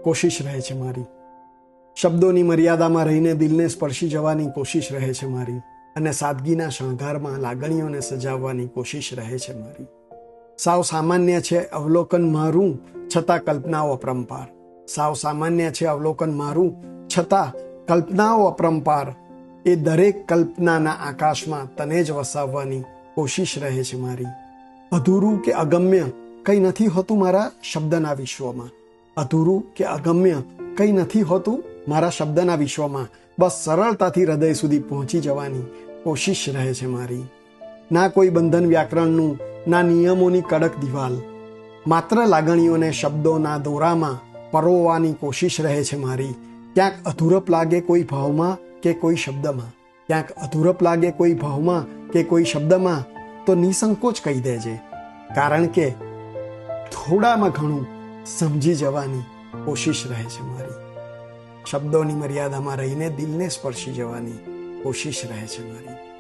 કોશિશ રહે છે મારી. શબ્દોની મર્યાદામાં રહીને દિલને સ્પર્શી જવાની કોશિશ રહે છે મારી. અને સાદગીના શણગારમાં લાગણીઓને સજાવવાની કોશિશ રહે છે મારી. સાવ સામાન્ય છે અવલોકન મારું, છતાં કલ્પનાઓ અપરંપાર. સાવ સામાન્ય છે અવલોકન મારું, છતાં કલ્પનાઓ અપરંપાર. એ દરેક કલ્પનાના આકાશમાં તને જ વસાવવાની કોશિશ રહે છે મારી. અધૂરું કે અગમ્ય કંઈ નથી હોતું મારા શબ્દના વિશ્વમાં. અધૂરું કે અગમ્ય કંઈ નથી હોતું મારા શબ્દના વિશ્વમાં. બસ સરળતાથી હૃદય સુધી પહોંચી જવાની કોશિશ રહે છે મારી. ના કોઈ બંધન વ્યાકરણનું, ના નિયમોની કડક દિવાલ. માત્ર લાગણીઓને શબ્દોના દોરામાં પરોવવાની કોશિશ રહે છે મારી. ક્યાંક અધૂરપ લાગે કોઈ ભાવમાં કે કોઈ શબ્દમાં, ક્યાંક અધૂરપ લાગે કોઈ ભાવમાં કે કોઈ શબ્દમાં, તો નિસંકોચ કહી દેજે. કારણ કે થોડામાં ઘણું સમજી જવાની કોશિશ રહે છે મારી. શબ્દોની મર્યાદામાં રહીને દિલને સ્પર્શી જવાની કોશિશ રહે છે મારી.